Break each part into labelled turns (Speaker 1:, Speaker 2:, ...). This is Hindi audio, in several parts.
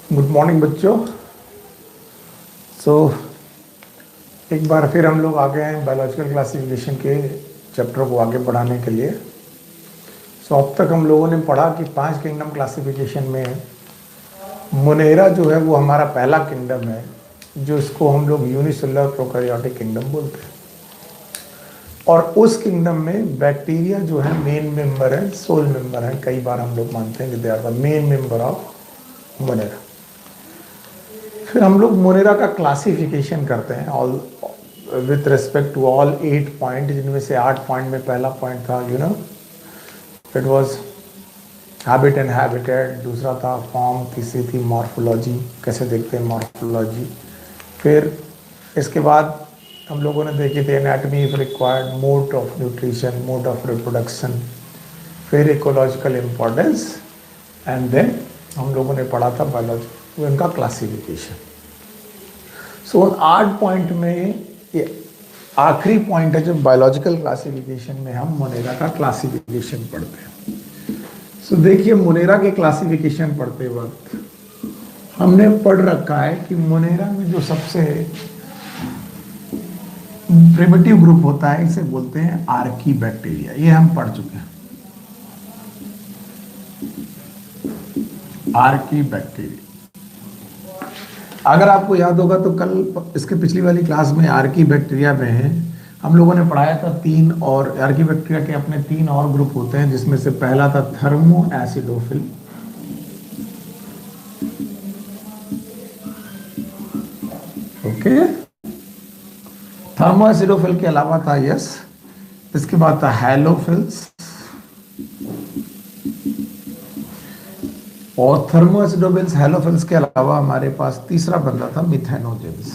Speaker 1: गुड मॉर्निंग बच्चों। एक बार फिर हम लोग आ गए हैं बायोलॉजिकल क्लासिफिकेशन के चैप्टर को आगे बढ़ाने के लिए। अब तक हम लोगों ने पढ़ा कि 5 किंगडम क्लासिफिकेशन में मोनेरा जो है वो हमारा पहला किंगडम है, जो इसको हम लोग यूनिसेलुलर प्रोकैरियोटिक किंगडम बोलते हैं। और उस किंगडम में बैक्टीरिया जो है मेन मेंबर है, सोल मेंबर है। कई बार हम लोग मानते हैं कि they are the main member of Monera. फिर हम लोग मोनेरा का क्लासिफिकेशन करते हैं all with respect to all 8 point, जिनमें से 8 पॉइंट में पहला पॉइंट था it was habit and habitat, दूसरा था फॉर्म, तीसरी थी मॉर्फोलॉजी, कैसे देखते हैं मॉर्फोलॉजी। फिर इसके बाद हम लोगों ने देखी थी anatomy if required, mode of nutrition, mode of reproduction, फिर इकोलॉजिकल इम्पोर्टेंस, एंड देन हम लोगों ने पढ़ा था बायोलॉजी उनका क्लासिफिकेशन। उन 8 पॉइंट में ये आखिरी पॉइंट है जो बायोलॉजिकल क्लासिफिकेशन में हम मोनेरा का क्लासिफिकेशन पढ़ते हैं। देखिए, मोनेरा के क्लासिफिकेशन पढ़ते वक्त हमने पढ़ रखा है कि मोनेरा में जो सबसे प्रिमिटिव ग्रुप होता है इसे बोलते हैं आर्की बैक्टीरिया। ये हम पढ़ चुके हैं, आर्की बैक्टीरिया। अगर आपको याद होगा तो कल इसके पिछली वाली क्लास में आर्की बैक्टीरिया में है हम लोगों ने पढ़ाया था 3 और आर्की बैक्टीरिया के अपने 3 और ग्रुप होते हैं, जिसमें से पहला था thermo acidophil, okay. Thermo acidophil के अलावा था इसके बाद था हैलोफिल्स, और थर्मोएसिडोफिल्स हैलोफिल्स के अलावा हमारे पास तीसरा बंदा था मिथेनोजेंस।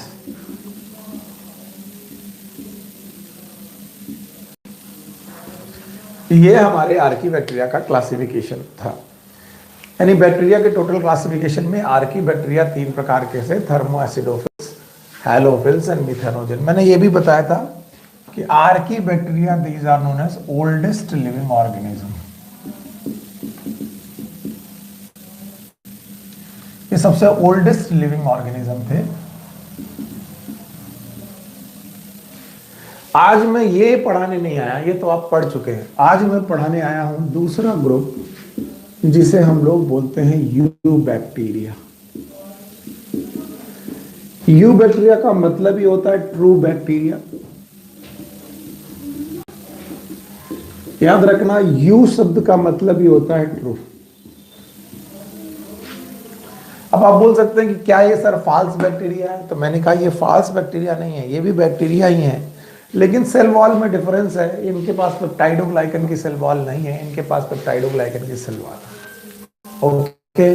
Speaker 1: ये हमारे आर्की बैक्टीरिया का क्लासिफिकेशन था। यानी बैक्टीरिया के टोटल क्लासिफिकेशन में आर्की बैक्टीरिया 3 प्रकार के से thermoacidophiles, halophiles and methanogen. मैंने ये भी बताया था कि archaebacteria these are known as oldest living organism. ये सबसे ओल्डेस्ट लिविंग ऑर्गेनिज्म थे। आज मैं ये पढ़ाने नहीं आया, ये तो आप पढ़ चुके हैं। आज मैं पढ़ाने आया हूं दूसरा ग्रुप जिसे हम लोग बोलते हैं यू बैक्टीरिया। यू बैक्टीरिया का मतलब ही होता है ट्रू बैक्टीरिया। याद रखना, यू शब्द का मतलब ही होता है ट्रू। अब आप बोल सकते हैं कि क्या ये सर फॉल्स बैक्टीरिया है? तो मैंने कहा ये फॉल्स बैक्टीरिया नहीं है, ये भी बैक्टीरिया ही है, लेकिन सेल वॉल में डिफरेंस है। इनके पास पेप्टाइडोग्लाइकन की सेल वॉल नहीं है, इनके पास पेप्टाइडोग्लाइकन की सेल वॉल है। Okay,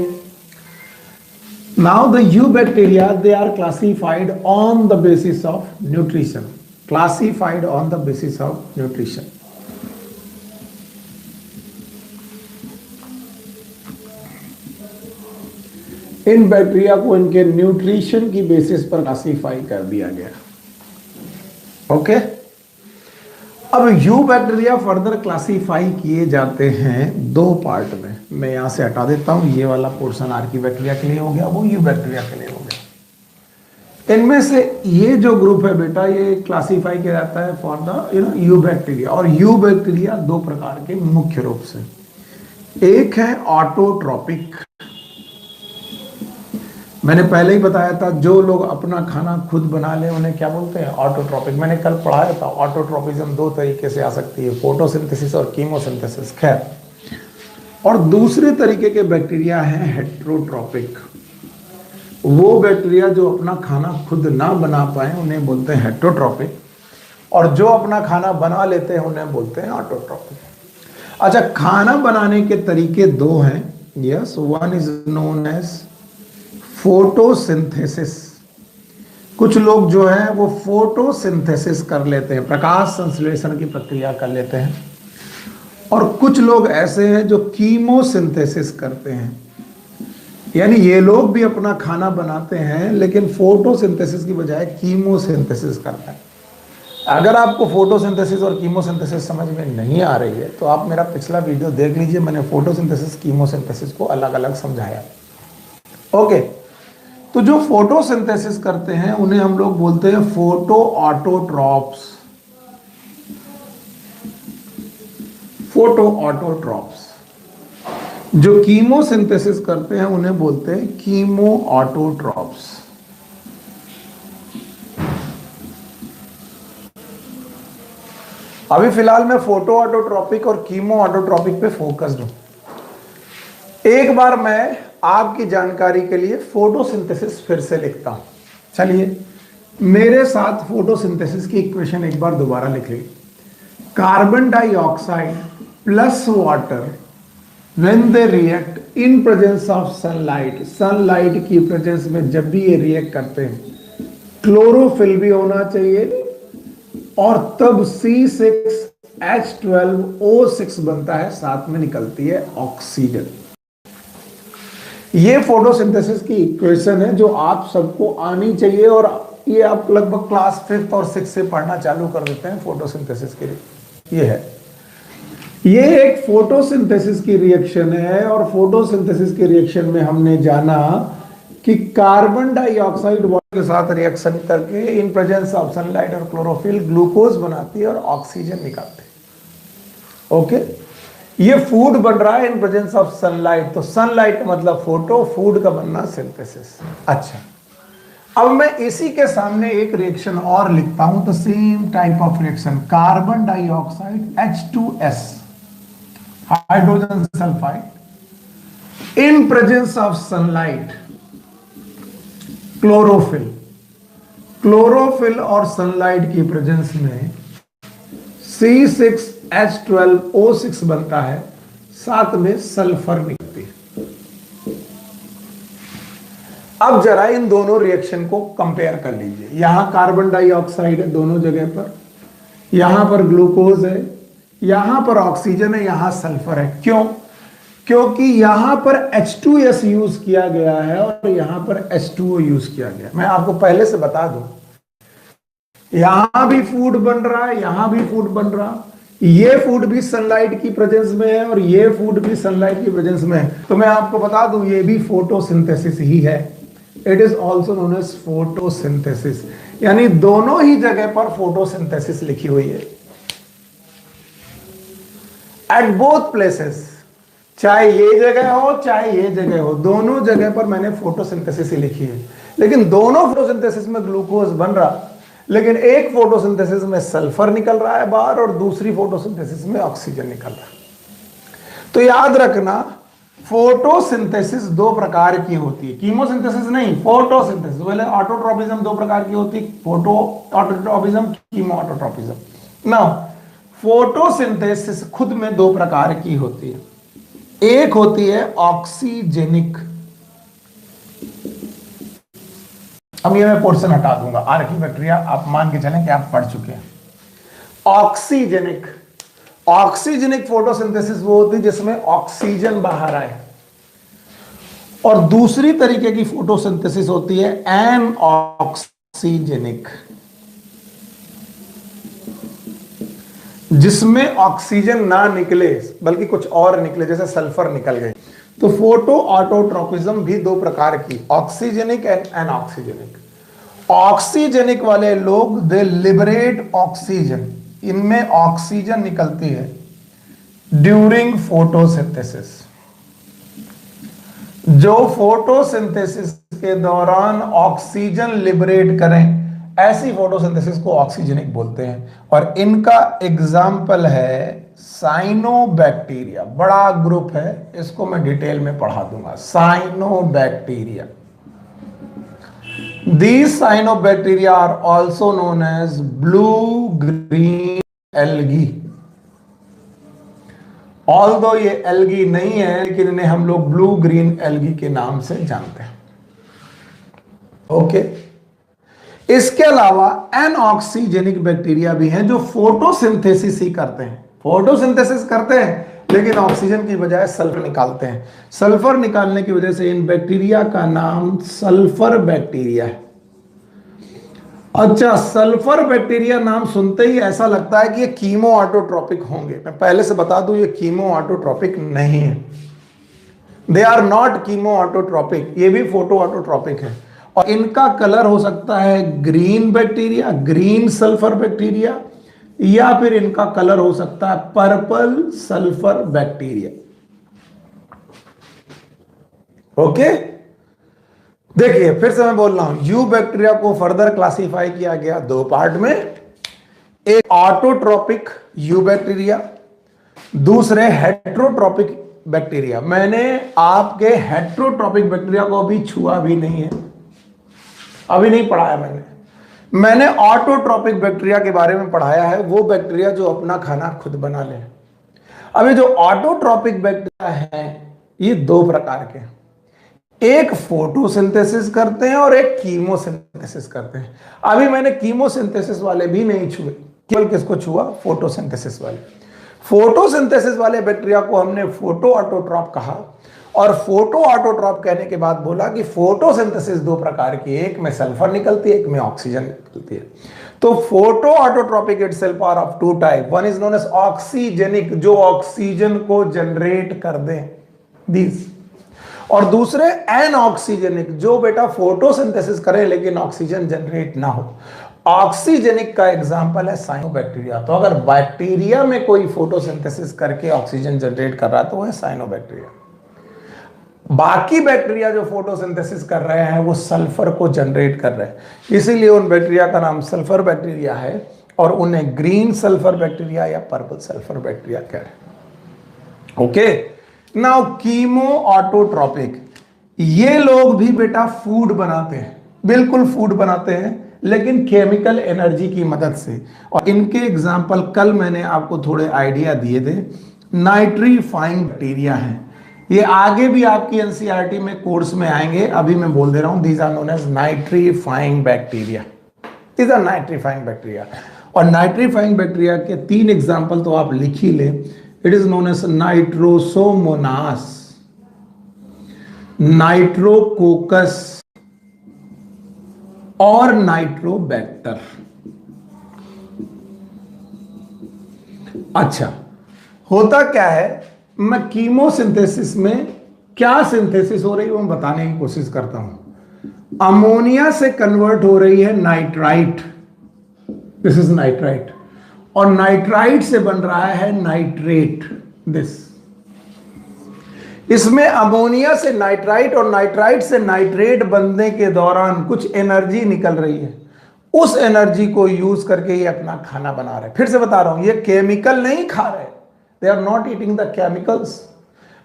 Speaker 1: now the eubacteria they are classified on the basis of nutrition. Classified on the basis of nutrition. इन बैक्टीरिया को इनके न्यूट्रिशन की बेसिस पर क्लासिफाई कर दिया गया। ओके, अब यू बैक्टीरिया फर्दर क्लासिफाई किए जाते हैं 2 पार्ट में। मैं यहां से हटा देता हूं, ये वाला पोर्शन आर्की बैक्टीरिया के लिए हो गया, वो यू बैक्टीरिया के लिए हो गया। इनमें से ये जो ग्रुप है बेटा, ये क्लासिफाई किया जाता है फॉर द यू बैक्टीरिया। और यू बैक्टीरिया 2 प्रकार के मुख्य रूप से। एक है ऑटोट्रॉपिक। मैंने पहले ही बताया था, जो लोग अपना खाना खुद बना ले उन्हें क्या बोलते हैं? ऑटोट्रॉपिक। मैंने कल पढ़ाया था ऑटोट्रॉपिज्म 2 तरीके से आ सकती है, फोटोसिंथेसिस और कीमोसिंथेसिस। खैर, और दूसरे तरीके के बैक्टीरिया हैं हेट्रोट्रॉपिक। वो बैक्टीरिया जो अपना खाना खुद ना बना पाए उन्हें बोलते हैं हेट्रोट्रॉपिक, और जो अपना खाना बना लेते हैं उन्हें बोलते हैं ऑटोट्रॉपिक। अच्छा, खाना बनाने के तरीके 2 हैं। Yes, one is known as photosynthesis. कुछ लोग जो है वो फोटोसिंथेसिस कर लेते हैं, प्रकाश संश्लेषण की प्रक्रिया कर लेते हैं। और कुछ लोग ऐसे हैं जो कीमोसिंथेसिस करते हैं, यानी ये लोग भी अपना खाना बनाते हैं लेकिन फोटोसिंथेसिस की बजाय कीमोसिंथेसिस करते हैं। अगर आपको फोटोसिंथेसिस और कीमोसिंथेसिस समझ में नहीं आ रही है तो आप मेरा पिछला वीडियो देख लीजिए, मैंने फोटोसिंथेसिस कीमोसिंथेसिस को अलग अलग समझाया। ओके, तो जो फोटोसिंथेसिस करते हैं उन्हें हम लोग बोलते हैं फोटो ऑटोट्रॉप्स। Photo autotrophs. जो कीमोसिंथेसिस करते हैं उन्हें बोलते हैं कीमो ऑटोट्रॉप्स। अभी फिलहाल मैं फोटो ऑटोट्रॉपिक और कीमो ऑटोट्रॉपिक पे फोकस्ड हूं। एक बार मैं आपकी जानकारी के लिए फोटोसिंथेसिस फिर से लिखता हूं। चलिए मेरे साथ फोटोसिंथेसिस की इक्वेशन एक बार दोबारा लिख ली। Carbon dioxide plus water when they react in presence of sunlight. Sunlight की प्रेजेंस में जब भी ये रिएक्ट करते हैं, क्लोरोफिल भी होना चाहिए, और तब C6H12O6 बनता है, साथ में निकलती है ऑक्सीजन। ये फोटोसिंथेसिस की इक्वेशन है जो आप सबको आनी चाहिए, और ये आप लगभग क्लास 5th और 6th से पढ़ना चालू कर देते हैं फोटोसिंथेसिस के लिए। ये है, ये एक फोटोसिंथेसिस की रिएक्शन है, और फोटोसिंथेसिस की रिएक्शन में हमने जाना कि कार्बन डाइऑक्साइड वाटर के साथ रिएक्शन करके इन प्रेजेंस ऑफ सनलाइट और क्लोरोफिल ग्लूकोज बनाती है और ऑक्सीजन निकालते हैं। ओके, ये फूड बन रहा है इन प्रेजेंस ऑफ सनलाइट, तो सनलाइट का मतलब फोटो, फूड का बनना सिंथेसिस। अच्छा, अब मैं इसी के सामने एक रिएक्शन और लिखता हूं, तो same type of reaction, carbon dioxide H2S hydrogen sulphide in presence of sunlight chlorophyll. Chlorophyll और सनलाइट की प्रेजेंस में C6H12O6 बनता है, साथ में सल्फर निकलती है। अब जरा इन दोनों रिएक्शन को कंपेयर कर लीजिए। यहां कार्बन डाइऑक्साइड है दोनों जगह पर, यहां पर ग्लूकोज है, यहां पर ऑक्सीजन है, यहां सल्फर है। क्यों? क्योंकि यहां पर H2S यूज किया गया है और यहां पर H2O यूज किया गया। मैं आपको पहले से बता दूं, यहां भी फूड बन रहा है, यहां भी फूड बन रहा, ये फूड भी सनलाइट की प्रेजेंस में है और ये फूड भी सनलाइट की प्रेजेंस में है। तो मैं आपको बता दूं, ये भी फोटोसिंथेसिस ही है। It is also known as photosynthesis, यानी दोनों ही जगह पर फोटोसिंथेसिस लिखी हुई है। एट बोथ प्लेसेस, चाहे ये जगह हो चाहे ये जगह हो, दोनों जगह पर मैंने फोटोसिंथेसिस ही लिखी है। लेकिन दोनों फोटोसिंथेसिस में ग्लूकोज बन रहा, लेकिन एक फोटोसिंथेसिस में सल्फर निकल रहा है बाहर और दूसरी फोटोसिंथेसिस में ऑक्सीजन निकल रहा है। तो याद रखना, फोटोसिंथेसिस दो प्रकार की होती है, कीमोसिंथेसिस नहीं, फोटोसिंथेसिस। पहले ऑटोट्रोपिज्म दो प्रकार की होती है, फोटो ऑटोट्रोपिज्म, कीमो ऑटोट्रोपिज्म। ना, फोटोसिंथेसिस खुद में दो प्रकार की होती है। एक होती है ऑक्सीजेनिक, अब ये मैं पोर्शन हटा दूंगा, आर्किबैक्टीरिया आप मान के चलें कि आप पढ़ चुके हैं। ऑक्सीजेनिक, ऑक्सीजेनिक फोटोसिंथेसिस वो होती है जिसमें ऑक्सीजन बाहर आए। और दूसरी तरीके की फोटोसिंथेसिस होती है एनऑक्सीजेनिक, जिसमें ऑक्सीजन ना निकले बल्कि कुछ और निकले, जैसे सल्फर निकल गए। तो फोटो ऑटोट्रोपिज्म भी दो प्रकार की, ऑक्सीजेनिक एंड एनऑक्सीजेनिक। ऑक्सीजेनिक वाले लोग दे लिबरेट ऑक्सीजन, इनमें ऑक्सीजन निकलती है ड्यूरिंग फोटोसिंथेसिस। जो फोटोसिंथेसिस के दौरान ऑक्सीजन लिबरेट करें, ऐसी फोटोसिंथेसिस को ऑक्सीजेनिक बोलते हैं। और इनका एग्जाम्पल है साइनोबैक्टीरिया, बड़ा ग्रुप है, इसको मैं डिटेल में पढ़ा दूंगा। Cyanobacteria, these cyanobacteria are also known as blue green algae। Although ये एल्गी नहीं है, लेकिन इन्हें हम लोग ब्लू ग्रीन एल्गी के नाम से जानते हैं। ओके, इसके अलावा एनऑक्सीजेनिक बैक्टीरिया भी हैं जो फोटोसिंथेसिस ही करते हैं, फोटोसिंथेसिस करते हैं लेकिन ऑक्सीजन की बजाय सल्फर निकालते हैं। सल्फर निकालने की वजह से इन बैक्टीरिया का नाम सल्फर बैक्टीरिया है। अच्छा, सल्फर बैक्टीरिया नाम सुनते ही ऐसा लगता है कि ये कीमो ऑटोट्रोपिक होंगे। मैं पहले से बता दूं, ये कीमो ऑटोट्रोपिक नहीं है, they are not chemoautotrophic, ये भी फोटो ऑटोट्रोपिक है। और इनका कलर हो सकता है green bacteria, green sulphur bacteria, या फिर इनका कलर हो सकता है पर्पल सल्फर बैक्टीरिया। ओके, देखिए फिर से मैं बोल रहा हूं, यू बैक्टीरिया को फर्दर क्लासिफाई किया गया दो पार्ट में, एक ऑटोट्रोपिक यू बैक्टीरिया, दूसरे हेट्रोट्रोपिक बैक्टीरिया। मैंने आपके हेट्रोट्रोपिक बैक्टीरिया को अभी छुआ भी नहीं है, अभी नहीं पढ़ाया मैंने ऑटोट्रोपिक बैक्टीरिया के बारे में पढ़ाया है, वो बैक्टीरिया जो अपना खाना खुद बना ले। अभी जो ऑटोट्रोपिक बैक्टीरिया है ये दो प्रकार के, एक फोटोसिंथेसिस करते हैं और एक कीमोसिंथेसिस करते हैं। अभी मैंने कीमोसिंथेसिस वाले भी नहीं छुए, केवल किसको छुआ, फोटोसिंथेसिस वाले। फोटोसिंथेसिस वाले बैक्टीरिया को हमने फोटो ऑटोट्रॉप कहा, और फोटो ऑटोट्रॉप कहने के बाद बोला कि फोटोसिंथेसिस दो प्रकार की, एक में सल्फर निकलती है, एक में ऑक्सीजन निकलती है। तो photoautotrophic itself are of two type, one is known as oxygenic, जो ऑक्सीजन को जनरेट कर दे दिस, और दूसरे एनऑक्सीजेनिक, जो बेटा फोटोसिंथेसिस करे लेकिन ऑक्सीजन जनरेट ना हो। ऑक्सीजेनिक का एग्जांपल है साइनोबैक्टीरिया। तो अगर बैक्टीरिया में कोई फोटोसिंथेसिस करके ऑक्सीजन जनरेट कर रहा है तो वो है साइनोबैक्टीरिया। बाकी बैक्टीरिया जो फोटोसिंथेसिस कर रहे हैं वो सल्फर को जनरेट कर रहे हैं, इसीलिए उन बैक्टीरिया का नाम सल्फर बैक्टीरिया है, और उन्हें ग्रीन सल्फर बैक्टीरिया या पर्पल सल्फर बैक्टीरिया कह रहे हैं। ओके, नाउ कीमो ऑटोट्रोपिक, ये लोग भी बेटा फूड बनाते हैं, बिल्कुल फूड बनाते हैं, लेकिन केमिकल एनर्जी की मदद से। और इनके एग्जाम्पल कल मैंने आपको थोड़े आइडिया दिए थे, नाइट्रीफाइंग बैक्टीरिया हैं, ये आगे भी आपकी एनसीईआरटी में कोर्स में आएंगे, अभी मैं बोल दे रहा हूं, these are known as nitrifying bacteria, these are nitrifying bacteria. और नाइट्रीफाइंग बैक्टीरिया के तीन एग्जाम्पल तो आप लिख ही ले। It is known as Nitrosomonas, Nitrococcus और नाइट्रोबैक्टर। अच्छा, होता क्या है, मैं कीमोसिंथेसिस में क्या सिंथेसिस हो रही है वो मैं बताने की कोशिश करता हूं। अमोनिया से कन्वर्ट हो रही है नाइट्राइट, दिस इज नाइट्राइट, और नाइट्राइट से बन रहा है नाइट्रेट, दिस। इसमें अमोनिया से नाइट्राइट और नाइट्राइट से नाइट्रेट बनने के दौरान कुछ एनर्जी निकल रही है, उस एनर्जी को यूज करके ये अपना खाना बना रहे। फिर से बता रहा हूं, ये केमिकल नहीं खा रहे, they are not eating the chemicals,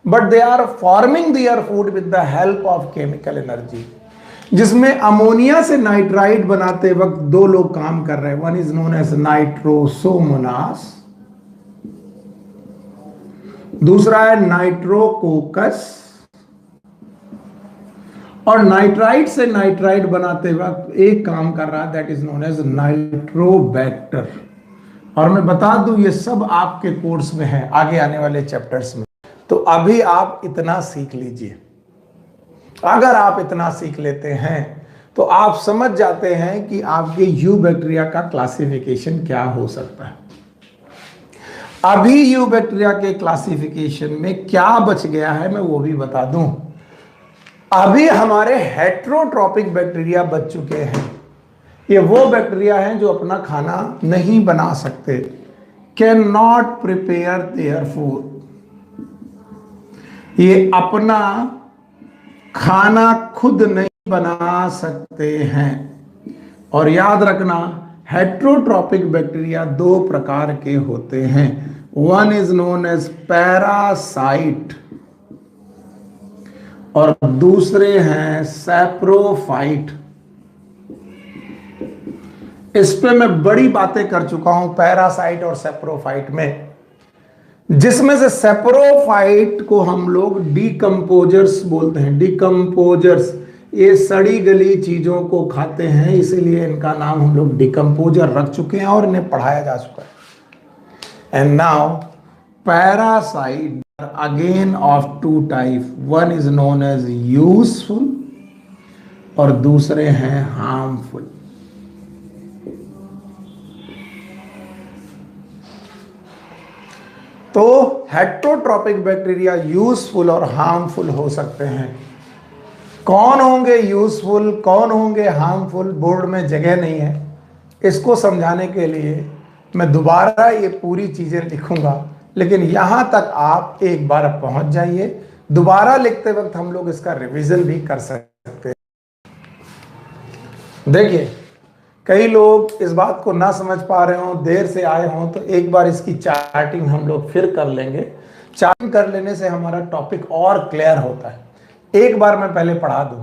Speaker 1: but they are forming their food with the help of chemical energy, जिसमें अमोनिया से नाइट्राइट बनाते वक्त दो लोग काम कर रहे हैं। One is known as Nitrosomonas, दूसरा है नाइट्रोकोकस, और नाइट्राइट से नाइट्राइट बनाते वक्त एक काम कर रहा है, that is known as Nitrobacter. और मैं बता दूं ये सब आपके कोर्स में है, आगे आने वाले चैप्टर्स में। तो अभी आप इतना सीख लीजिए, अगर आप इतना सीख लेते हैं तो आप समझ जाते हैं कि आपके यू बैक्टीरिया का क्लासिफिकेशन क्या हो सकता है। अभी यू बैक्टीरिया के क्लासिफिकेशन में क्या बच गया है मैं वो भी बता दूं। अभी हमारे हेट्रोट्रॉपिक बैक्टीरिया बच चुके हैं। ये वो बैक्टीरिया हैं जो अपना खाना नहीं बना सकते, can not prepare their food, ये अपना खाना खुद नहीं बना सकते हैं। और याद रखना, हेट्रोट्रॉपिक बैक्टीरिया दो प्रकार के होते हैं, one is known as parasite और दूसरे हैं सैप्रोफाइट। इस पे मैं बड़ी बातें कर चुका हूं पैरासाइट और सैप्रोफाइट में, जिसमें से सैप्रोफाइट को हम लोग डिकम्पोजर्स बोलते हैं। डिकम्पोजर्स ये सड़ी गली चीजों को खाते हैं, इसीलिए इनका नाम हम लोग डिकम्पोजर रख चुके हैं और इन्हें पढ़ाया जा चुका है। And now parasite again of two type, one is known as useful और दूसरे हैं हार्मफुल। तो हेट्रोट्रॉपिक बैक्टीरिया यूजफुल और हार्मफुल हो सकते हैं। कौन होंगे यूजफुल, कौन होंगे हार्मफुल, बोर्ड में जगह नहीं है। इसको समझाने के लिए मैं दोबारा ये पूरी चीजें लिखूंगा, लेकिन यहां तक आप एक बार पहुंच जाइए। दोबारा लिखते वक्त हम लोग इसका रिवीजन भी कर सकते हैं। देखिए, कई लोग इस बात को ना समझ पा रहे हो, देर से आए हों, तो एक बार इसकी चार्टिंग हम लोग फिर कर लेंगे। चार्टिंग कर लेने से हमारा टॉपिक और क्लियर होता है। एक बार मैं पहले पढ़ा दूं।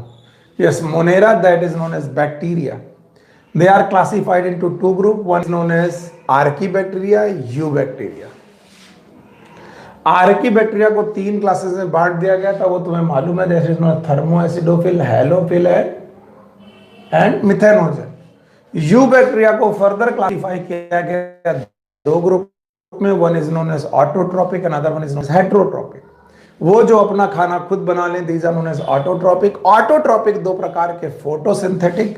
Speaker 1: Yes, Monera that is known as bacteria, they are classified into two group, one is known as archaebacteria, eubacteria. Archaebacteria को तीन क्लासेस में बांट दिया गया था, वो तुम्हें मालूम है, that is known as thermoacidophile, halophile and methanogen. Eubacteria को फर्दर क्लासिफाई किया गया दो ग्रुप में, one is known as autotrophic and other one is known as heterotrophic. वो जो अपना खाना खुद बना लें, these are known as autotrophic. Autotrophic दो प्रकार के, फोटोसिंथेटिक,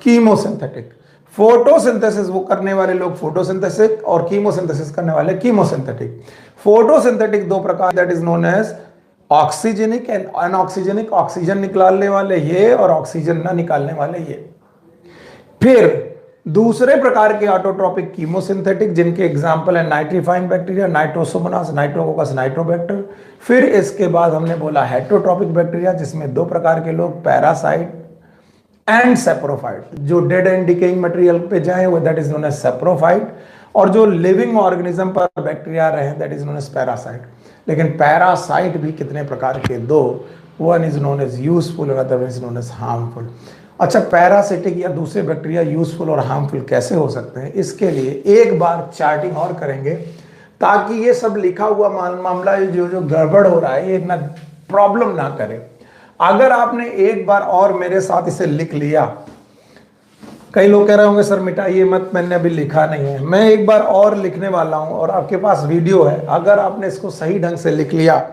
Speaker 1: कीमोसिंथेटिक। फोटोसिंथेसिस वो करने वाले लोग फोटोसिंथेसिस, और कीमोसिंथेसिस करने वाले कीमोसिंथेटिक। फोटोसिंथेटिक दो प्रकार, that is known as oxygenic and anoxygenic. Oxygen निकालने वाले ये और ऑक्सीजन ना निकालने वाले ये। फिर दूसरे प्रकार के ऑटोट्रॉपिक कीमोसिंथेटिक, जिनके एग्जाम्पल है नाइट्रीफाइन बैक्टीरिया, नाइट्रोसोमोनास, नाइट्रोकोकस, नाइट्रोबैक्टर। फिर इसके बाद हमने बोला हेट्रोट्रॉपिक बैक्टीरिया, जिसमें दो प्रकार के लोग, पैरासाइट एंड सैप्रोफाइट। जो डेड एंड डिकेइंग मटेरियल पे जाए वो that is known as saprophyte, और जो लिविंग ऑर्गेनिज्म पर बैक्टीरिया रहे that is known as parasite. लेकिन पैरासाइट भी कितने प्रकार के, दो, one is known as useful और other is known as harmful. अच्छा, पैरासिटिक या दूसरे बैक्टीरिया यूजफुल और हार्मफुल कैसे हो सकते हैं, इसके लिए एक बार चार्टिंग और करेंगे, ताकि ये सब लिखा हुआ मामला जो गड़बड़ हो रहा है ये ना प्रॉब्लम ना करे। अगर आपने एक बार और मेरे साथ इसे लिख लिया, कई लोग कह रहे होंगे सर मिटाइए मत, मैंने अभी लिखा नहीं है। मैं एक बार और लिखने वाला हूं और आपके पास वीडियो है, अगर आपने इसको सही ढंग से लिख लिया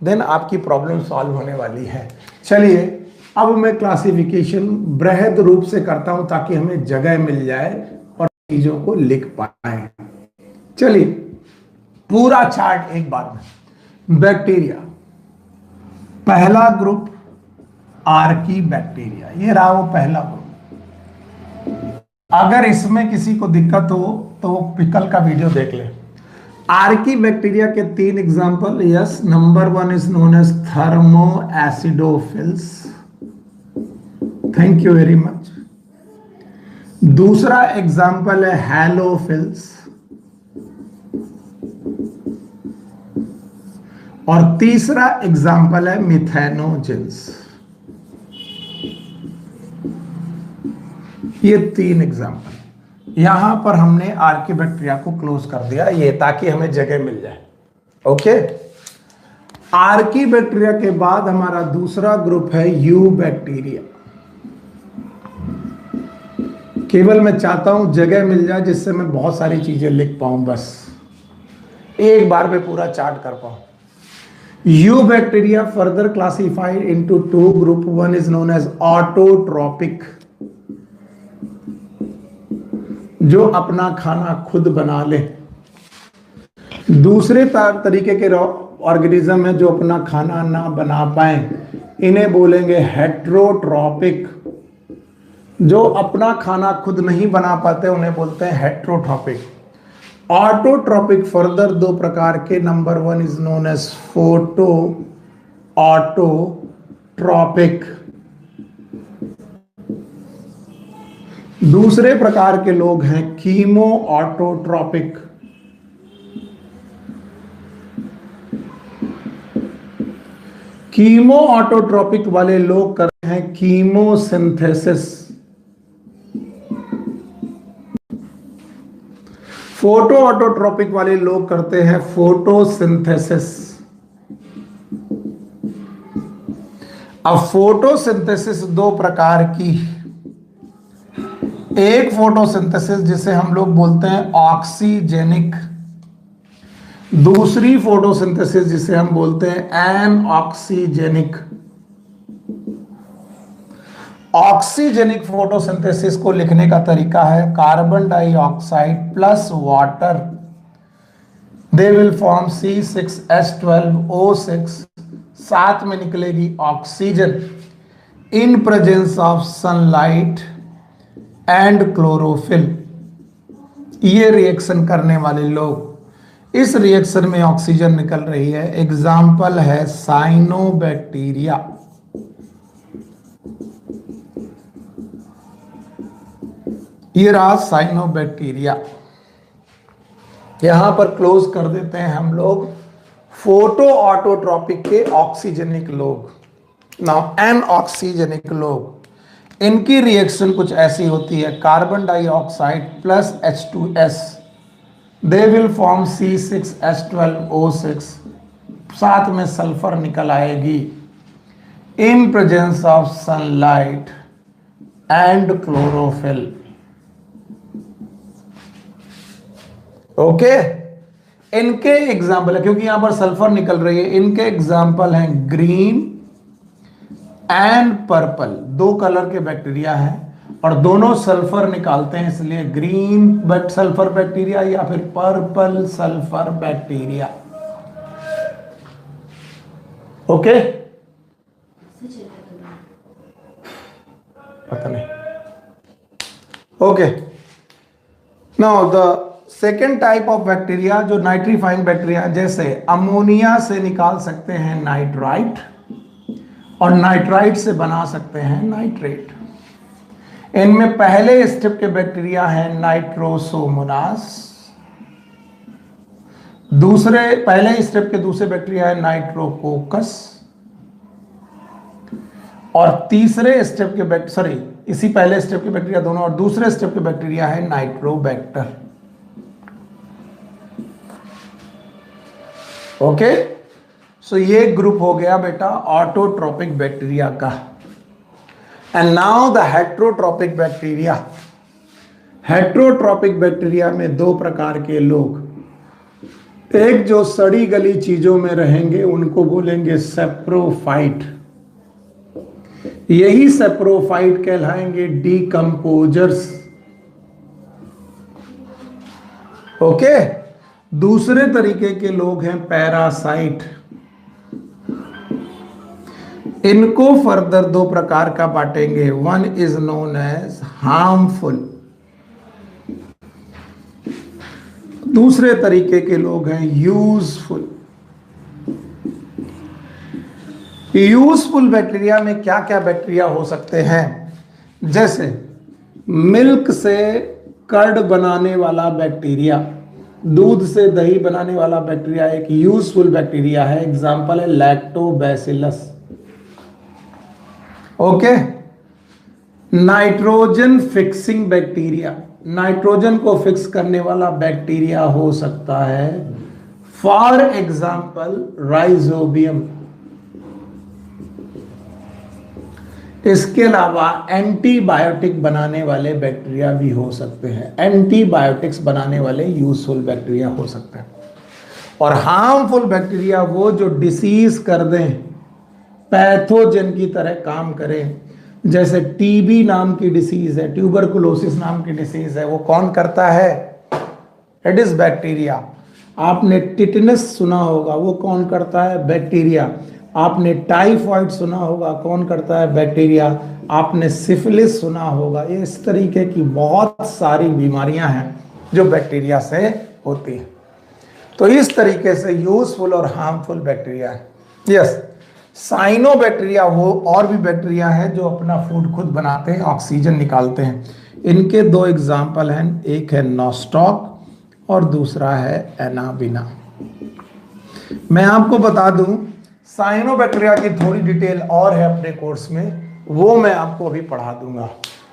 Speaker 1: देन आपकी प्रॉब्लम सॉल्व होने वाली है। चलिए अब मैं क्लासिफिकेशन बृहद रूप से करता हूं ताकि हमें जगह मिल जाए और चीजों को लिख पाए। चलिए पूरा चार्ट एक बार में। बैक्टीरिया, पहला ग्रुप आर्की बैक्टीरिया, ये रहा वो पहला ग्रुप। अगर इसमें किसी को दिक्कत हो तो वो पिकल का वीडियो देख ले। आर्की बैक्टीरिया के 3 example. Yes, number 1 is known as thermoacidophiles, thank you very much. दूसरा एग्जांपल है हैलोफिल्स, और तीसरा एग्जांपल है मिथेनोजेंस। ये 3 एग्जांपल। यहां पर हमने आर्की बैक्टीरिया को क्लोज कर दिया ये ताकि हमें जगह मिल जाए। ओके, आर्की बैक्टीरिया के बाद हमारा दूसरा ग्रुप है यू बैक्टीरिया। केवल मैं चाहता हूं जगह मिल जाए जिससे मैं बहुत सारी चीजें लिख पाऊं, बस एक बार में पूरा चार्ट कर पाऊं। Eubacteria further classified into 2 group. One is known as autotrophic, जो अपना खाना खुद बना ले। दूसरे तरीके के ऑर्गेनिज्म है जो अपना खाना ना बना पाए, इन्हें बोलेंगे हेट्रोट्रॉपिक। जो अपना खाना खुद नहीं बना पाते उन्हें बोलते हैं हेट्रोट्रॉपिक। ऑटोट्रॉपिक फर्दर 2 प्रकार के। Number 1 is known as photo autotrophic. दूसरे प्रकार के लोग हैं कीमो ऑटोट्रॉपिक। कीमो ऑटोट्रॉपिक वाले लोग करते हैं कीमोसिंथेसिस। फोटो ऑटोट्रॉपिक वाले लोग करते हैं फोटोसिंथेसिस। अब फोटोसिंथेसिस 2 प्रकार की। एक फोटोसिंथेसिस जिसे हम लोग बोलते हैं ऑक्सीजेनिक, दूसरी फोटोसिंथेसिस जिसे हम बोलते हैं एनऑक्सीजेनिक। ऑक्सीजेनिक फोटोसिंथेसिस को लिखने का तरीका है carbon dioxide plus water, they will form C6H12O6, साथ में निकलेगी oxygen in presence of sunlight and chlorophyll. ये रिएक्शन करने वाले लोग, इस रिएक्शन में ऑक्सीजन निकल रही है। एग्जाम्पल है साइनोबैक्टीरिया। ये रहा साइनोबैक्टीरिया। यहां पर क्लोज कर देते हैं हम लोग फोटो ऑटोट्रॉपिक के ऑक्सीजेनिक लोग। नाउ एनऑक्सीजेनिक लोग, इनकी रिएक्शन कुछ ऐसी होती है carbon dioxide plus H2S, they will form C6H12O6, साथ में सल्फर निकल आएगी इन presence of sunlight and chlorophyll. Okay, इनके एग्जाम्पल है, क्योंकि यहां पर सल्फर निकल रही है, इनके एग्जाम्पल हैं ग्रीन एंड पर्पल। 2 कलर के बैक्टीरिया हैं और दोनों सल्फर निकालते हैं, इसलिए ग्रीन बट सल्फर बैक्टीरिया या फिर पर्पल सल्फर बैक्टीरिया। ओके, पता नहीं। Okay, now the second type of bacteria जो नाइट्रीफाइंग बैक्टीरिया, जैसे अमोनिया से निकाल सकते हैं नाइट्राइट और नाइट्राइट से बना सकते हैं नाइट्रेट। इनमें पहले स्टेप के बैक्टीरिया हैं नाइट्रोसोमोनास, पहले स्टेप के दूसरे बैक्टीरिया है नाइट्रोकोकस, और तीसरे स्टेप के इसी पहले स्टेप के बैक्टीरिया दोनों, और दूसरे स्टेप के बैक्टीरिया है नाइट्रोबैक्टर। ओके, सो ये ग्रुप हो गया बेटा ऑटोट्रॉपिक बैक्टीरिया का। And now the heterotrophic bacteria. Heterotrophic bacteria में 2 प्रकार के लोग, एक जो सड़ी गली चीजों में रहेंगे उनको बोलेंगे सेप्रोफाइट। यही सेप्रोफाइट कहलाएंगे डीकंपोजर्स। ओके। दूसरे तरीके के लोग हैं पैरासाइट। इनको फर्दर दो प्रकार का बांटेंगे। One is known as harmful, दूसरे तरीके के लोग हैं यूजफुल। यूजफुल बैक्टीरिया में क्या क्या बैक्टीरिया हो सकते हैं? जैसे मिल्क से कर्ड बनाने वाला बैक्टीरिया, दूध से दही बनाने वाला बैक्टीरिया एक यूजफुल बैक्टीरिया है। एग्जाम्पल है lactobacillus. Okay. Nitrogen fixing bacteria, nitrogen को फिक्स करने वाला बैक्टीरिया हो सकता है फॉर एग्जाम्पल राइजोबियम। इसके अलावा एंटीबायोटिक बनाने वाले बैक्टीरिया भी हो सकते हैं। एंटीबायोटिक्स बनाने वाले यूजफुल बैक्टीरिया हो सकते हैं। और हार्मफुल बैक्टीरिया वो जो डिसीज कर दें, पैथोजन की तरह काम करें। जैसे टीबी नाम की डिसीज है, ट्यूबरकुलोसिस नाम की डिसीज है, वो कौन करता है? Aedes bacteria. आपने टिटनस सुना होगा, वो कौन करता है? बैक्टीरिया। आपने टाइफॉइड सुना होगा, कौन करता है? बैक्टीरिया। आपने सिफिलिस सुना होगा। ये इस तरीके की बहुत सारी बीमारियां हैं जो बैक्टीरिया से होती हैं। तो इस तरीके से यूजफुल और हार्मफुल बैक्टीरिया है। यस, साइनोबैक्टीरिया वो और भी बैक्टीरिया है जो अपना फूड खुद बनाते हैं, ऑक्सीजन निकालते हैं। इनके दो एग्जाम्पल हैं, एक है नॉस्टॉक और दूसरा है एनाबिना। मैं आपको बता दूं, साइनोबैक्टीरिया की थोड़ी डिटेल और है अपने कोर्स में, वो मैं आपको अभी पढ़ा दूंगा।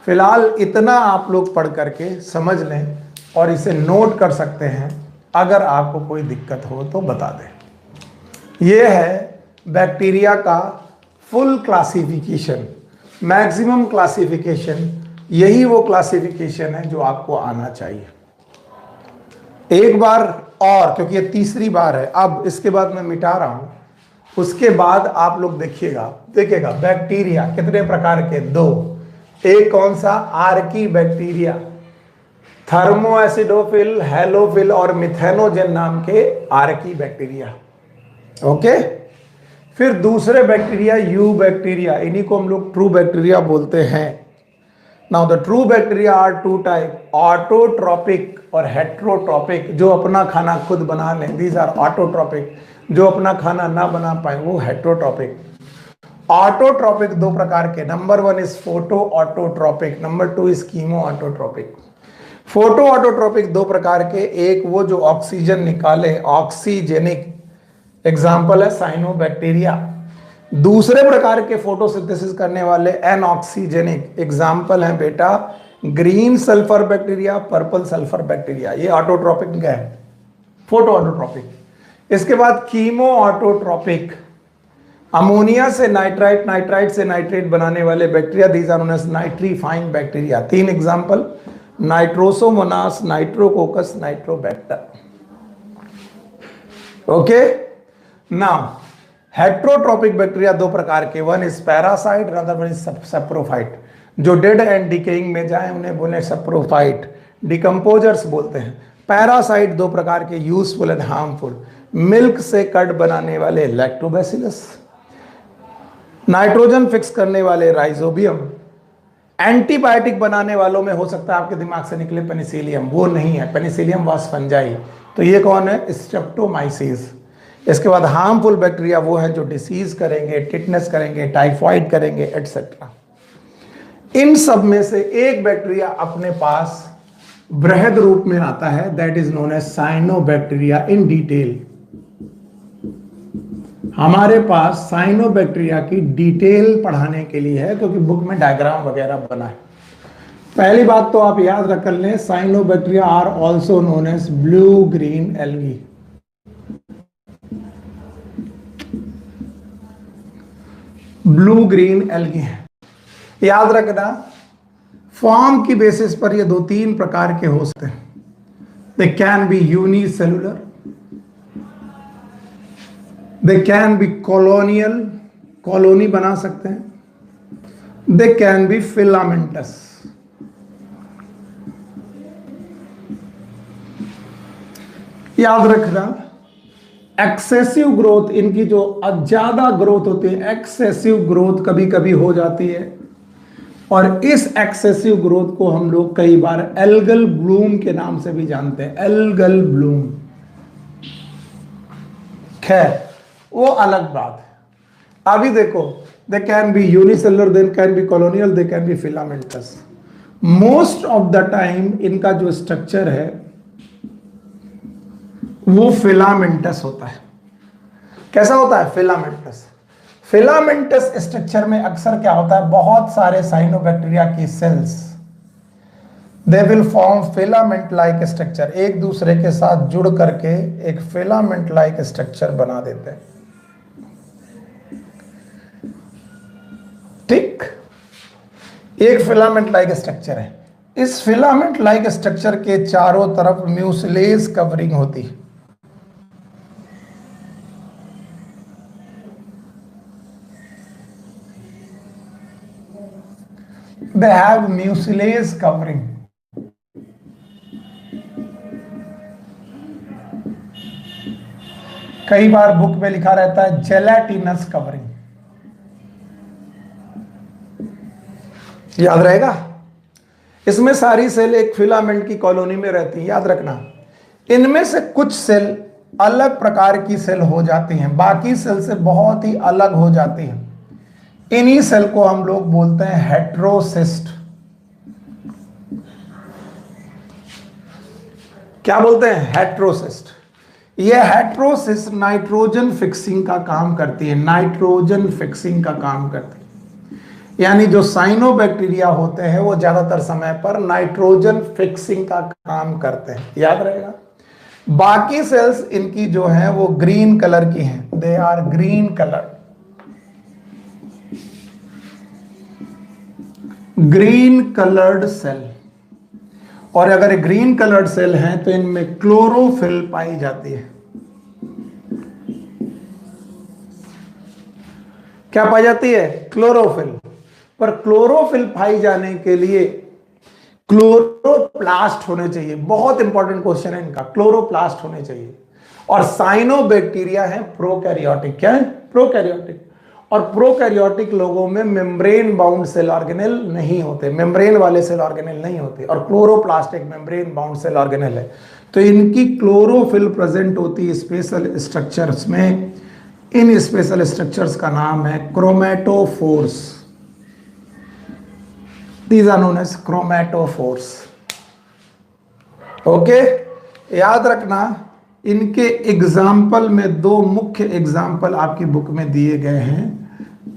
Speaker 1: फिलहाल इतना आप लोग पढ़ करके समझ लें और इसे नोट कर सकते हैं। अगर आपको कोई दिक्कत हो तो बता दें। ये है बैक्टीरिया का फुल क्लासिफिकेशन, मैक्सिमम क्लासिफिकेशन। यही वो क्लासिफिकेशन है जो आपको आना चाहिए। एक बार और, क्योंकि ये तीसरी बार है, अब इसके बाद मैं मिटा रहा हूं। उसके बाद आप लोग देखिएगा बैक्टीरिया कितने प्रकार के? दो। एक कौन सा? आर्की बैक्टीरिया, थर्मोएसिडोफिल, हेलोफिल और मिथेनोजेन नाम के आर्की बैक्टीरिया। ओके। फिर दूसरे बैक्टीरिया यू बैक्टीरिया, इन्हीं को हम लोग ट्रू बैक्टीरिया बोलते हैं। Now the true bacteria are two type, autotrophic और हेट्रोट्रोपिक, जो अपना खाना खुद बना लें, दीज आर ऑटोट्रोपिक। जो अपना खाना ना बना पाए वो हेट्रोट्रोपिक। ऑटोट्रोपिक दो प्रकार के, number one is photo autotrophic, number two is chemo autotrophic. Photo autotrophic दो प्रकार के, एक वो जो ऑक्सीजन निकाले, ऑक्सीजेनिक, एग्जाम्पल है साइनोबैक्टीरिया। दूसरे प्रकार के फोटोसिंथेसिस करने वाले एनऑक्सीजेनिक, एग्जाम्पल है बेटा green sulphur bacteria, purple sulphur bacteria. ये ऑटोट्रोपिक है, फोटो ऑटोट्रोपिक। इसके बाद कीमो ऑटोट्रोपिक, अमोनिया से नाइट्राइट, नाइट्राइट से नाइट्रेट बनाने वाले bacteria, these are known as nitrifying bacteria. तीन example, Nitrosomonas, Nitrococcus, Nitrobacter. Okay. Now heterotrophic bacteria दो प्रकार के, one is parasite, another one is saprophyte. जो डेड एंड डिकेइंग में जाए उन्हें बोले सैप्रोफाइट, डिकम्पोजर्स बोलते हैं। पैरासाइट दो प्रकार के, यूजफुल एंड हार्मफुल। मिल्क से कर्ड बनाने वाले लैक्टोबैसिलस, नाइट्रोजन फिक्स करने वाले राइजोबियम, एंटीबायोटिक बनाने वालों में हो सकता है आपके दिमाग से निकले पेनिसिलियम, वो नहीं है, पेनिसिलियम वाज फंजाई। तो ये कौन है? स्ट्रेप्टोमाइसिस। इसके बाद हार्मफुल बैक्टीरिया वो हैं जो डिसीज करेंगे, टिटनेस करेंगे, टाइफॉइड करेंगे, एटसेट्रा। इन सब में से एक बैक्टीरिया अपने पास बृहद रूप में आता है, that is known as cyanobacteria in detail. हमारे पास साइनोबैक्टीरिया की डिटेल पढ़ाने के लिए है, क्योंकि बुक में डायग्राम वगैरह बना है। पहली बात तो आप याद रख लें, cyanobacteria are also known as blue green algae. Blue green algae है, याद रखना। फॉर्म की बेसिस पर ये दो तीन प्रकार के हो सकते हैं। They can be unicellular, they can be colonial, colony बना सकते हैं, दे कैन बी फिलामेंटस। याद रखना, एक्सेसिव ग्रोथ, इनकी जो ज्यादा ग्रोथ होती है, एक्सेसिव ग्रोथ कभी कभी हो जाती है, और इस एक्सेसिव ग्रोथ को हम लोग कई बार एल्गल ब्लूम के नाम से भी जानते हैं, एल्गल ब्लूम। खैर वो अलग बात है। अभी देखो, they can be unicellular, they can be colonial, they can be filamentous. Most of the time इनका जो स्ट्रक्चर है वो फिलामेंटस होता है। कैसा होता है? फिलामेंटस। फिलामेंटस स्ट्रक्चर में अक्सर क्या होता है, बहुत सारे साइनोबैक्टीरिया की cells, they will form filament like structure, एक दूसरे के साथ जुड़ करके एक फिलामेंट लाइक स्ट्रक्चर बना देते हैं। ठीक, एक फिलामेंट लाइक स्ट्रक्चर है। इस फिलामेंट लाइक स्ट्रक्चर के चारों तरफ म्यूसिलेज कवरिंग होती है। They have mucilage covering. कई बार बुक में लिखा रहता है जेलेटिनस कवरिंग, याद रहेगा। इसमें सारी सेल एक फिलामेंट की कॉलोनी में रहती है, याद रखना। इनमें से कुछ सेल अलग प्रकार की सेल हो जाती हैं, बाकी सेल से बहुत ही अलग हो जाती हैं। इन्हीं सेल को हम लोग बोलते हैं हेट्रोसिस्ट। क्या बोलते हैं? हेट्रोसिस्ट। यह हेट्रोसिस्ट नाइट्रोजन फिक्सिंग का काम करती है, नाइट्रोजन फिक्सिंग का काम करती है। यानी जो साइनोबैक्टीरिया होते हैं वो ज्यादातर समय पर नाइट्रोजन फिक्सिंग का काम करते हैं, याद रहेगा। बाकी सेल्स इनकी जो है वो ग्रीन कलर की हैं, they are green colour, green coloured cell. और अगर ग्रीन कलर्ड सेल हैं तो इनमें क्लोरोफिल पाई जाती है। क्या पाई जाती है? क्लोरोफिल। पर क्लोरोफिल पाई जाने के लिए क्लोरोप्लास्ट होने चाहिए। बहुत इंपॉर्टेंट क्वेश्चन है इनका, क्लोरोप्लास्ट होने चाहिए। और साइनोबैक्टीरिया है प्रोकैरियोटिक। क्या है? प्रोकैरियोटिक। और प्रोकैरियोटिक लोगों में मेम्ब्रेन बाउंड सेल ऑर्गेनेल नहीं होते, मेम्ब्रेन वाले सेल ऑर्गेनेल नहीं होते, और क्लोरोप्लास्ट एक मेम्ब्रेन बाउंड सेल ऑर्गेनेल है। तो इनकी क्लोरोफिल प्रेजेंट होती है स्पेशल स्ट्रक्चर्स में। इन स्पेशल स्ट्रक्चर्स का नाम है chromatophores. These are known as chromatophores. Okay, याद रखना। इनके एग्जाम्पल में दो मुख्य एग्जाम्पल आपकी बुक में दिए गए हैं।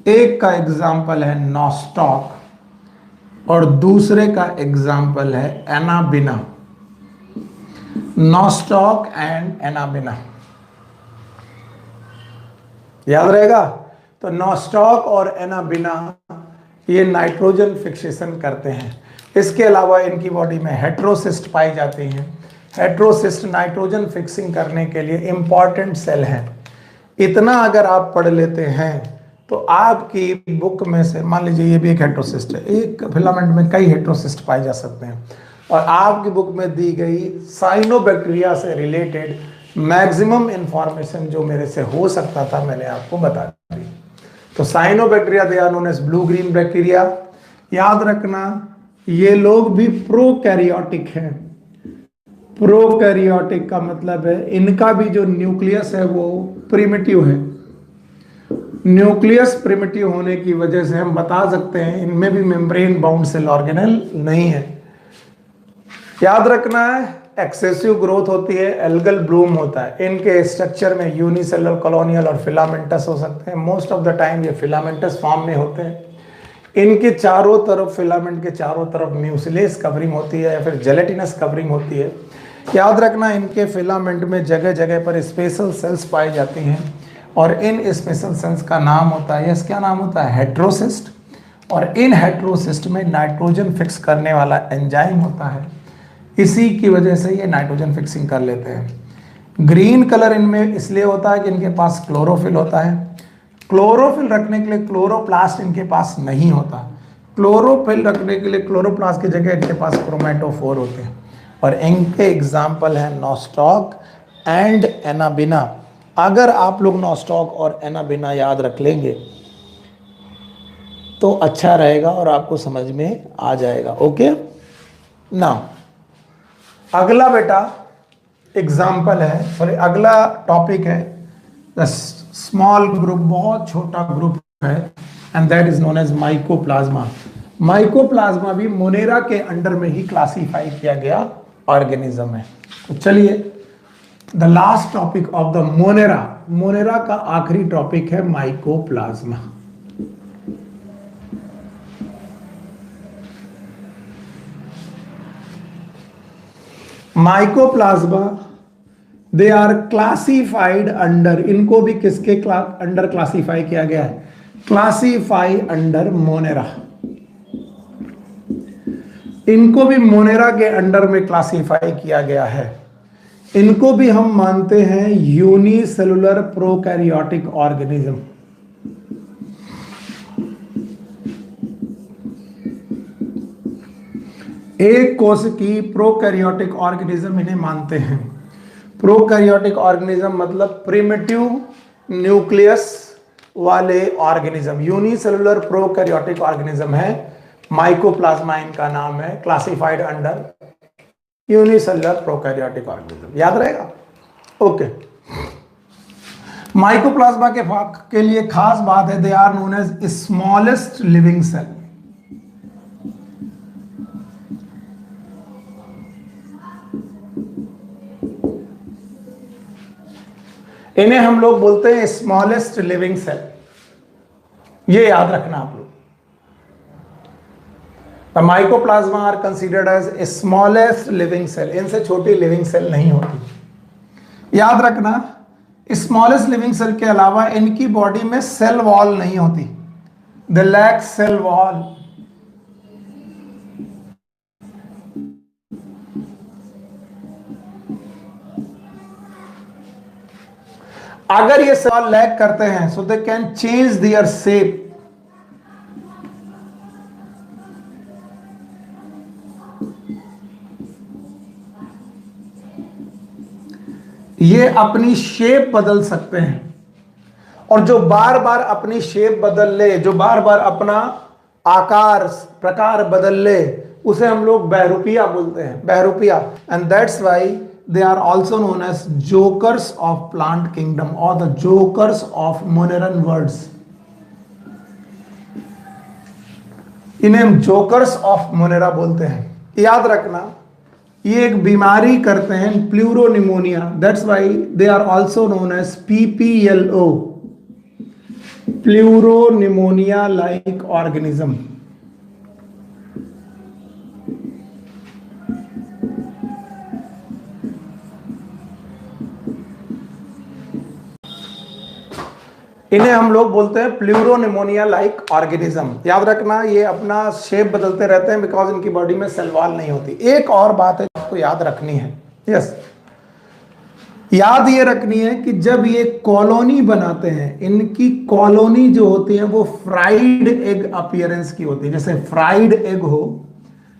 Speaker 1: एक का एग्जाम्पल है नॉस्टॉक और दूसरे का एग्जाम्पल है एनाबिना। नॉस्टॉक एंड एनाबिना, याद रहेगा। तो नॉस्टॉक और एनाबिना ये नाइट्रोजन फिक्सेशन करते हैं। इसके अलावा इनकी बॉडी में हेट्रोसिस्ट पाई जाती हैं। हेट्रोसिस्ट नाइट्रोजन फिक्सिंग करने के लिए इंपॉर्टेंट सेल है। इतना अगर आप पढ़ लेते हैं तो आपकी बुक में से, मान लीजिए ये भी एक हेट्रोसिस्ट है, एक फिलामेंट में कई हेट्रोसिस्ट पाए जा सकते हैं, और आपकी बुक में दी गई साइनोबैक्टीरिया से रिलेटेड मैक्सिमम इंफॉर्मेशन जो मेरे से हो सकता था मैंने आपको बता दी। तो cyanobacteria they are known as blue green bacteria. याद रखना ये लोग भी प्रोकैरियोटिक हैं। प्रोकैरियोटिक का मतलब है इनका भी जो न्यूक्लियस है वो प्रिमिटिव है। न्यूक्लियस प्रिमिटिव होने की वजह से हम बता सकते हैं इनमें भी मेम्ब्रेन बाउंड सेल ऑर्गेनेल नहीं है। याद रखना है एक्सेसिव ग्रोथ होती है, एल्गल ब्लूम होता है। इनके स्ट्रक्चर में यूनिसेलुलर, कॉलोनियल और फिलामेंटस हो सकते हैं। मोस्ट ऑफ द टाइम ये फिलामेंटस फॉर्म में होते हैं। इनके चारों तरफ, फिलामेंट के चारों तरफ म्यूसिलेज कवरिंग होती है या फिर जेलेटिनस कवरिंग होती है। याद रखना इनके फिलामेंट में जगह जगह पर स्पेशल सेल्स पाई जाती हैं और इन स्पेशल सेल्स का नाम होता है, क्या नाम होता है? हेट्रोसिस्ट। और इन हेट्रोसिस्ट में नाइट्रोजन फिक्स करने वाला एंजाइम होता है। इसी की वजह से ये नाइट्रोजन फिक्सिंग कर लेते हैं। ग्रीन कलर इनमें इसलिए होता है कि इनके पास क्लोरोफिल होता है। क्लोरोफिल रखने के लिए क्लोरोप्लास्ट इनके पास नहीं होता। क्लोरोफिल रखने के लिए क्लोरोप्लास्ट की जगह इनके पास क्रोमेटोफोर होते हैं। और इनके एग्जाम्पल है नॉस्टॉक एंड एनाबिना। अगर आप लोग नॉस्टॉक और एनाबिना याद रख लेंगे तो अच्छा रहेगा और आपको समझ में आ जाएगा। ओके ना, अगला बेटा एग्जाम्पल है, सॉरी अगला टॉपिक है स्मॉल ग्रुप, बहुत छोटा ग्रुप है, and that is known as mycoplasma. Mycoplasma भी मोनेरा के अंडर में ही क्लासिफाई किया गया ऑर्गेनिज्म है। तो चलिए the last topic of the Monera, Monera का आखिरी टॉपिक है mycoplasma. Mycoplasma they are classified under, इनको भी किसके अंडर क्लासिफाई किया गया है? Classify under Monera. इनको भी मोनेरा के अंडर में क्लासिफाई किया गया है। इनको भी हम मानते हैं यूनिसेलुलर प्रोकैरियोटिक ऑर्गेनिज्म। एक कोश की प्रोकैरियोटिक ऑर्गेनिज्म इन्हें मानते हैं। प्रोकैरियोटिक ऑर्गेनिज्म मतलब प्रिमिटिव न्यूक्लियस वाले ऑर्गेनिज्म। यूनिसेलुलर प्रोकैरियोटिक ऑर्गेनिज्म है, माइकोप्लाज्मा इनका नाम है, classified under unicellular prokaryotic organism. याद रहेगा? ओके। माइकोप्लाज्मा के लिए खास बात है, they are known as smallest living cell. इन्हें हम लोग बोलते हैं स्मॉलेस्ट लिविंग सेल। ये याद रखना आप लोग। The mycoplasma are considered as smallest living cell. इनसे छोटी लिविंग सेल नहीं होती। याद रखना, स्मॉलेस्ट लिविंग सेल के अलावा इनकी बॉडी में सेल वॉल नहीं होती। They lack cell wall. अगर ये सेल लैक करते हैं so they can change their shape. ये अपनी शेप बदल सकते हैं, और जो बार बार अपनी शेप बदल ले, जो बार बार अपना आकार प्रकार बदल ले, उसे हम लोग बहरूपिया बोलते हैं, बहरूपिया। And that's why they are also known as jokers of plant kingdom or the jokers of Moneran worlds. इन्हें हम जोकर्स ऑफ मोनेरा बोलते हैं। याद रखना, ये एक बीमारी करते हैं, pleuropneumonia. That's why they are also known as PPLO, pleuropneumonia like organism. इन्हें हम लोग बोलते हैं प्लूरोनिमोनिया लाइक ऑर्गेनिज्म। याद रखना, ये अपना शेप बदलते रहते हैं बिकॉज इनकी बॉडी में सेल वॉल नहीं होती। एक और बात है आपको याद रखनी है, यस, याद ये रखनी है कि जब ये कॉलोनी बनाते हैं, इनकी कॉलोनी जो होती है वो फ्राइड एग अपीयरेंस की होती है। जैसे फ्राइड एग हो,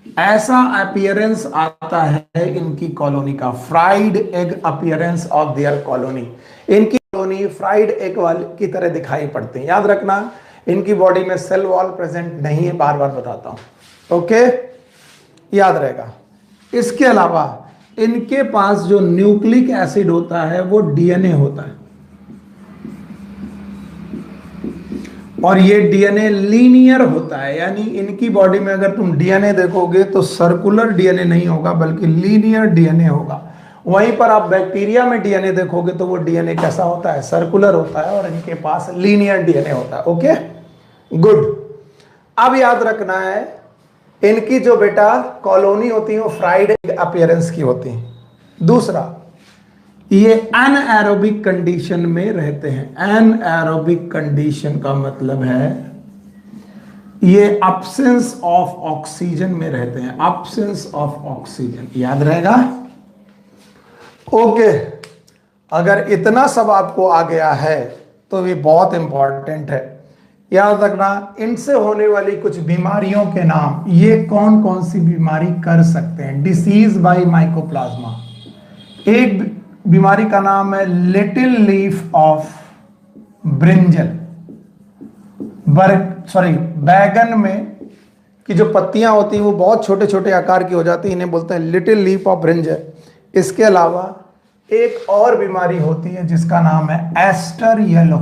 Speaker 1: ऐसा अपीयरेंस आता है इनकी कॉलोनी का, fried egg appearance of their colony. इनकी कॉलोनी फ्राइड एग वाली की तरह दिखाई पड़ती है। याद रखना, इनकी बॉडी में सेल वॉल प्रेजेंट नहीं है, बार बार बताता हूं। ओके, याद रहेगा। इसके अलावा इनके पास जो न्यूक्लिक एसिड होता है वो डीएनए होता है, और ये डीएनए लीनियर होता है। यानी इनकी बॉडी में अगर तुम डीएनए देखोगे तो सर्कुलर डीएनए नहीं होगा बल्कि लीनियर डीएनए होगा। वहीं पर आप बैक्टीरिया में डीएनए देखोगे तो वो डीएनए कैसा होता है? सर्कुलर होता है, और इनके पास लीनियर डीएनए होता है। Okay, good. अब याद रखना है, इनकी जो बेटा कॉलोनी होती है वो फ्राइड अपीयरेंस की होती है। दूसरा, ये एनएरोबिक कंडीशन में रहते हैं। एनएरोबिक कंडीशन का मतलब है ये अब्सेंस ऑफ ऑक्सीजन में रहते हैं, अब्सेंस ऑफ ऑक्सीजन। याद रहेगा? ओके, अगर इतना सब आपको आ गया है तो ये बहुत इंपॉर्टेंट है। याद रखना, इनसे होने वाली कुछ बीमारियों के नाम, ये कौन कौन सी बीमारी कर सकते हैं। डिसीज बाय माइकोप्लाज्मा, एक बीमारी का नाम है लिटिल लीफ ऑफ ब्रिंजल, बैगन में की जो पत्तियां होती हैं वो बहुत छोटे छोटे आकार की हो जाती हैं, इन्हें बोलते हैं लिटिल लीफ ऑफ ब्रिंजल। इसके अलावा एक और बीमारी होती है जिसका नाम है एस्टर येलो,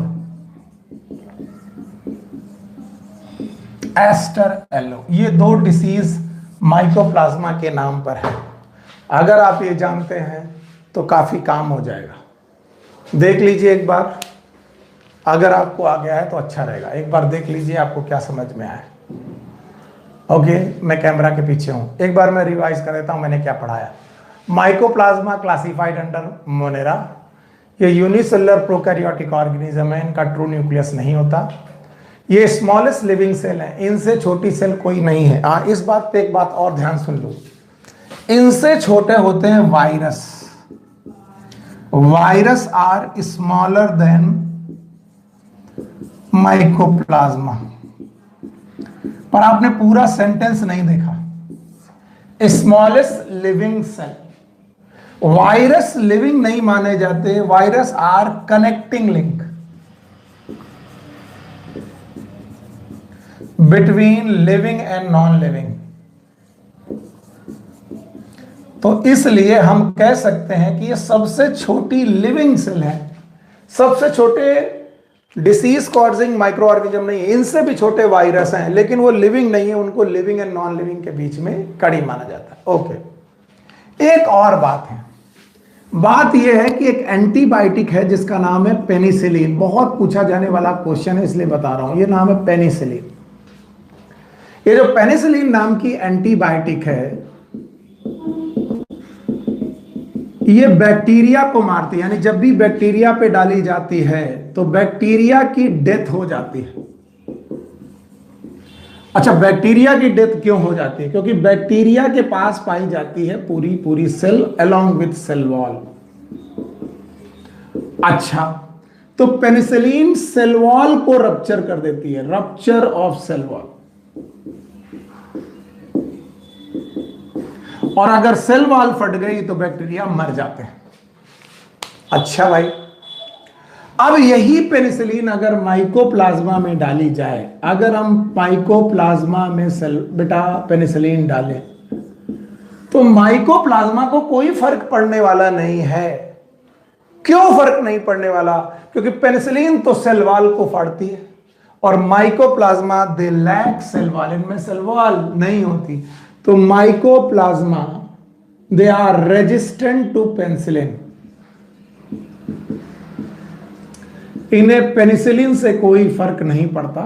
Speaker 1: एस्टर येलो। ये दो डिसीज माइकोप्लाज्मा के नाम पर है। अगर आप ये जानते हैं तो काफी काम हो जाएगा। देख लीजिए एक बार, अगर आपको आ गया है तो अच्छा रहेगा। एक बार देख लीजिए आपको क्या समझ में आया। ओके, मैं कैमरा के पीछे हूं, एक बार मैं रिवाइज कर देता हूं मैंने क्या पढ़ाया। माइकोप्लाज्मा क्लासिफाइड अंडर मोनेरा, ये यूनिसेलुलर प्रोकैरियोटिक ऑर्गेनिज्म है, इनका ट्रू न्यूक्लियस नहीं होता। ये स्मॉलेस्ट लिविंग सेल है, इनसे छोटी सेल कोई नहीं है। हाँ, इस बात पे एक बात और ध्यान सुन लो, इनसे छोटे होते हैं virus. Virus are smaller than mycoplasma. पर आपने पूरा सेंटेंस नहीं देखा। Smallest living cell, virus living नहीं माने जाते, virus are connecting link between living and non living. तो इसलिए हम कह सकते हैं कि ये सबसे छोटी लिविंग सेल है, सबसे छोटे डिसीज कॉजिंग माइक्रो ऑर्गेनिज्म नहीं है। इनसे भी छोटे वायरस हैं लेकिन वो लिविंग नहीं है, उनको लिविंग एंड नॉन लिविंग के बीच में कड़ी माना जाता है। ओके, एक और बात है, बात यह है कि एक एंटीबायोटिक है जिसका नाम है पेनिसिलिन। बहुत पूछा जाने वाला क्वेश्चन है इसलिए बता रहा हूं, ये नाम है पेनिसिलिन। ये जो पेनिसिलिन नाम की एंटीबायोटिक है ये बैक्टीरिया को मारती है, यानी जब भी बैक्टीरिया पे डाली जाती है तो बैक्टीरिया की डेथ हो जाती है। अच्छा, बैक्टीरिया की डेथ क्यों हो जाती है? क्योंकि बैक्टीरिया के पास पाई जाती है पूरी पूरी cell along with cell wall. अच्छा, तो पेनिसिलिन सेल वॉल को रप्चर कर देती है, रप्चर ऑफ सेल वॉल। और अगर सेल वॉल फट गई तो बैक्टीरिया मर जाते हैं। अच्छा भाई, अब यही पेनिसिलिन अगर माइकोप्लाज्मा में डाली जाए, अगर हम माइकोप्लाज्मा में बेटा पेनिसिलिन डालें तो माइकोप्लाज्मा को कोई फर्क पड़ने वाला नहीं है। क्यों फर्क नहीं पड़ने वाला? क्योंकि पेनिसिलिन तो सेल वॉल को फाड़ती है और mycoplasma they lack cell wall, इनमें सेल वॉल नहीं होती। तो mycoplasma they are resistant to penicillin, इन्हें पेनिसिलिन से कोई फर्क नहीं पड़ता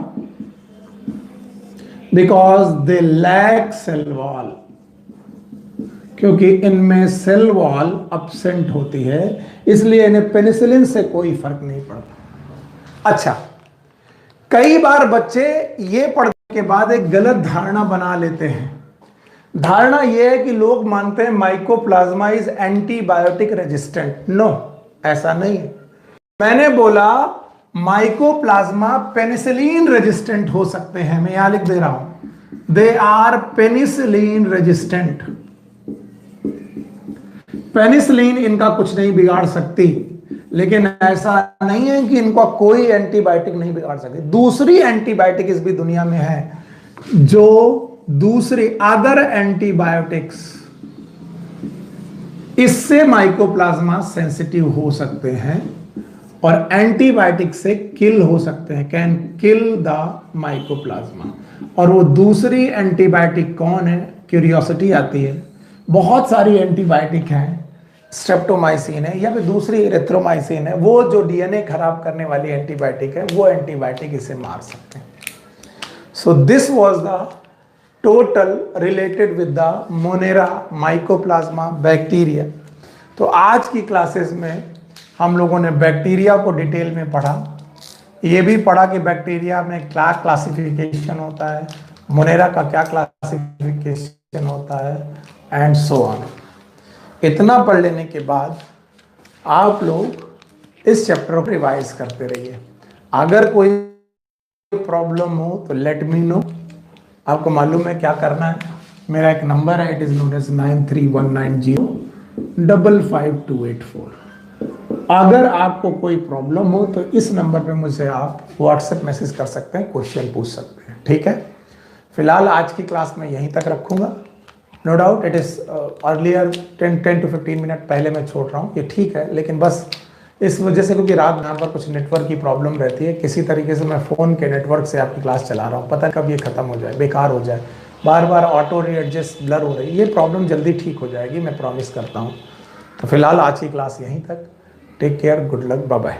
Speaker 1: because they lack cell wall, क्योंकि इनमें सेल वॉल अब्सेंट होती है, इसलिए इन्हें पेनिसिलिन से कोई फर्क नहीं पड़ता। अच्छा, कई बार बच्चे ये पढ़ने के बाद एक गलत धारणा बना लेते हैं। धारणा यह है कि लोग मानते हैं mycoplasma is antibiotic resistant. No, ऐसा नहीं है। मैंने बोला माइकोप्लाज्मा पेनिसिलिन रेजिस्टेंट हो सकते हैं, मैं यहां लिख दे रहा हूं, they are penicillin resistant. Penicillin इनका कुछ नहीं बिगाड़ सकती, लेकिन ऐसा नहीं है कि इनका कोई एंटीबायोटिक नहीं बिगाड़ सकती। दूसरी एंटीबायोटिक इस भी दुनिया में है जो दूसरे अदर एंटीबायोटिक्स, इससे माइकोप्लाज्मा सेंसिटिव हो सकते हैं और एंटीबायोटिक से किल हो सकते हैं, कैन किल द माइकोप्लाज्मा। और वो दूसरी एंटीबायोटिक कौन है? क्यूरियोसिटी आती है। बहुत सारी एंटीबायोटिक हैं, स्ट्रेप्टोमाइसिन है या फिर दूसरी एरिथ्रोमाइसिन है, वो जो डीएनए खराब करने वाली एंटीबायोटिक है, वो एंटीबायोटिक इसे मार सकते हैं। So this was the total related with the Monera mycoplasma bacteria. तो आज की क्लासेस में हम लोगों ने बैक्टीरिया को डिटेल में पढ़ा, ये भी पढ़ा कि बैक्टीरिया में क्या क्लासिफिकेशन होता है, मोनेरा का क्या क्लासिफिकेशन होता है एंड सो ऑन। इतना पढ़ लेने के बाद आप लोग इस चैप्टर को रिवाइज करते रहिए। अगर कोई प्रॉब्लम हो तो लेट मी नो। आपको मालूम है क्या करना है, मेरा एक नंबर है, इट इज नोन एज 9319055284। अगर आपको कोई प्रॉब्लम हो तो इस नंबर पे मुझे आप व्हाट्सएप मैसेज कर सकते हैं, क्वेश्चन पूछ सकते हैं, ठीक है। फिलहाल आज की क्लास में यहीं तक रखूंगा। No doubt it is earlier 10 to 15 minute पहले मैं छोड़ रहा हूँ, ये ठीक है, लेकिन बस इस वजह से क्योंकि रात यहाँ पर कुछ नेटवर्क की प्रॉब्लम रहती है, किसी तरीके से मैं फ़ोन के नेटवर्क से आपकी क्लास चला रहा हूँ, पता कब ये ख़त्म हो जाए, बेकार हो जाए, बार बार ऑटो रीएडजस्ट ब्लर हो रही है। ये प्रॉब्लम जल्दी ठीक हो जाएगी, मैं प्रॉमिस करता हूँ। तो फिलहाल आज की क्लास यहीं तक। Take care, good luck, bye bye.